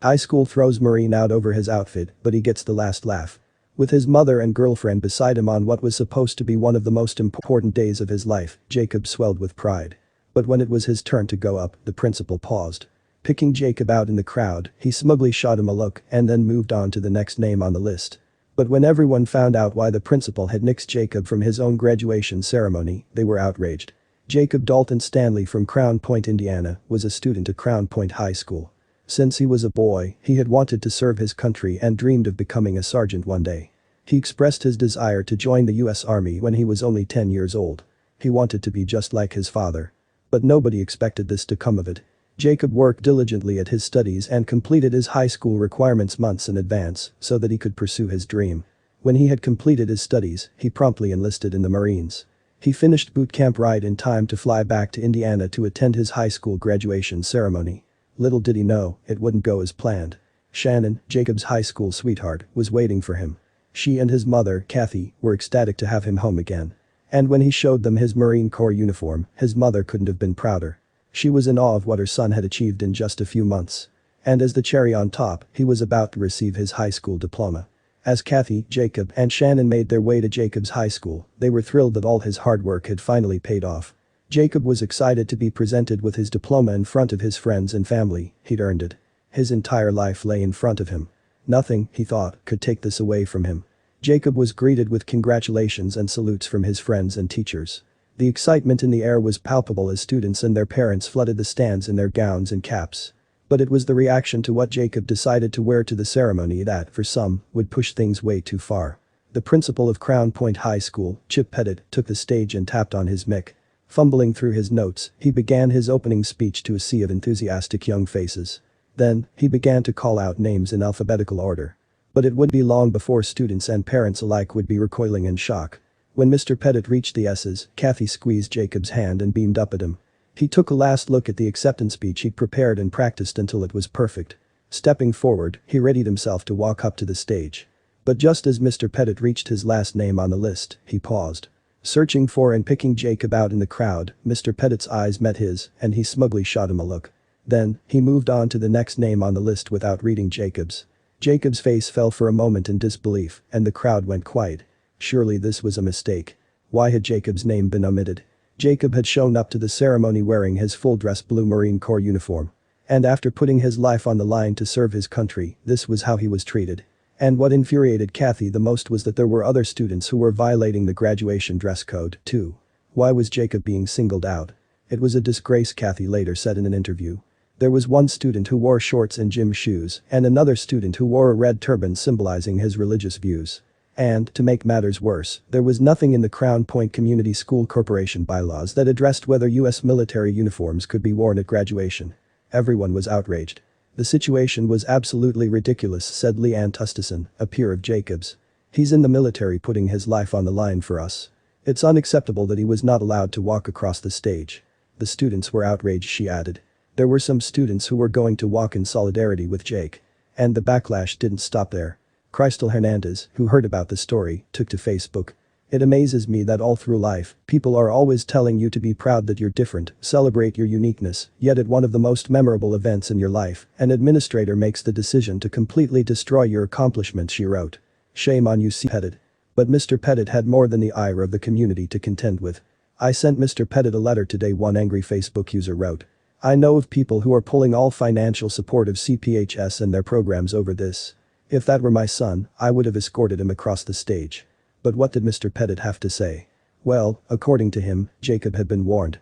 High school throws Marine out over his outfit, but he gets the last laugh. With his mother and girlfriend beside him on what was supposed to be one of the most important days of his life, Jacob swelled with pride. But when it was his turn to go up, the principal paused. Picking Jacob out in the crowd, he smugly shot him a look and then moved on to the next name on the list. But when everyone found out why the principal had nixed Jacob from his own graduation ceremony, they were outraged. Jacob Dalton Stanley from Crown Point, Indiana, was a student at Crown Point High School. Since he was a boy, he had wanted to serve his country and dreamed of becoming a sergeant one day. He expressed his desire to join the U.S. Army when he was only 10 years old. He wanted to be just like his father. But nobody expected this to come of it. Jacob worked diligently at his studies and completed his high school requirements months in advance so that he could pursue his dream. When he had completed his studies, he promptly enlisted in the Marines. He finished boot camp right in time to fly back to Indiana to attend his high school graduation ceremony. Little did he know, it wouldn't go as planned. Shannon, Jacob's high school sweetheart, was waiting for him. She and his mother, Kathy, were ecstatic to have him home again. And when he showed them his Marine Corps uniform, his mother couldn't have been prouder. She was in awe of what her son had achieved in just a few months. And as the cherry on top, he was about to receive his high school diploma. As Kathy, Jacob, and Shannon made their way to Jacob's high school, they were thrilled that all his hard work had finally paid off. Jacob was excited to be presented with his diploma in front of his friends and family. He'd earned it. His entire life lay in front of him. Nothing, he thought, could take this away from him. Jacob was greeted with congratulations and salutes from his friends and teachers. The excitement in the air was palpable as students and their parents flooded the stands in their gowns and caps. But it was the reaction to what Jacob decided to wear to the ceremony that, for some, would push things way too far. The principal of Crown Point High School, Chip Pettit, took the stage and tapped on his mic. Fumbling through his notes, he began his opening speech to a sea of enthusiastic young faces. Then, he began to call out names in alphabetical order. But it would be long before students and parents alike would be recoiling in shock. When Mr. Pettit reached the S's, Kathy squeezed Jacob's hand and beamed up at him. He took a last look at the acceptance speech he'd prepared and practiced until it was perfect. Stepping forward, he readied himself to walk up to the stage. But just as Mr. Pettit reached his last name on the list, he paused. Searching for and picking Jacob out in the crowd, Mr. Pettit's eyes met his, and he smugly shot him a look. Then, he moved on to the next name on the list without reading Jacob's. Jacob's face fell for a moment in disbelief, and the crowd went quiet. Surely this was a mistake. Why had Jacob's name been omitted? Jacob had shown up to the ceremony wearing his full-dress blue Marine Corps uniform. And after putting his life on the line to serve his country, this was how he was treated. And what infuriated Kathy the most was that there were other students who were violating the graduation dress code, too. Why was Jacob being singled out? It was a disgrace, Kathy later said in an interview. There was one student who wore shorts and gym shoes, and another student who wore a red turban symbolizing his religious views. And, to make matters worse, there was nothing in the Crown Point Community School Corporation bylaws that addressed whether U.S. military uniforms could be worn at graduation. Everyone was outraged. The situation was absolutely ridiculous, said Leanne Tustison, a peer of Jacob's. He's in the military putting his life on the line for us. It's unacceptable that he was not allowed to walk across the stage. The students were outraged, she added. There were some students who were going to walk in solidarity with Jake. And the backlash didn't stop there. Crystal Hernandez, who heard about the story, took to Facebook. It amazes me that all through life, people are always telling you to be proud that you're different, celebrate your uniqueness, yet at one of the most memorable events in your life, an administrator makes the decision to completely destroy your accomplishments, she wrote. Shame on you, C. Pettit. But Mr. Pettit had more than the ire of the community to contend with. I sent Mr. Pettit a letter today, one angry Facebook user wrote. I know of people who are pulling all financial support of CPHS and their programs over this. If that were my son, I would have escorted him across the stage. But what did Mr. Pettit have to say? Well, according to him, Jacob had been warned.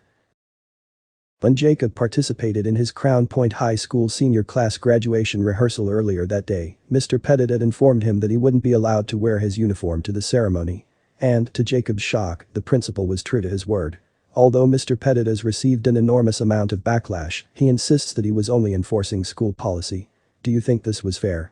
When Jacob participated in his Crown Point High School senior class graduation rehearsal earlier that day, Mr. Pettit had informed him that he wouldn't be allowed to wear his uniform to the ceremony. And, to Jacob's shock, the principal was true to his word. Although Mr. Pettit has received an enormous amount of backlash, he insists that he was only enforcing school policy. Do you think this was fair?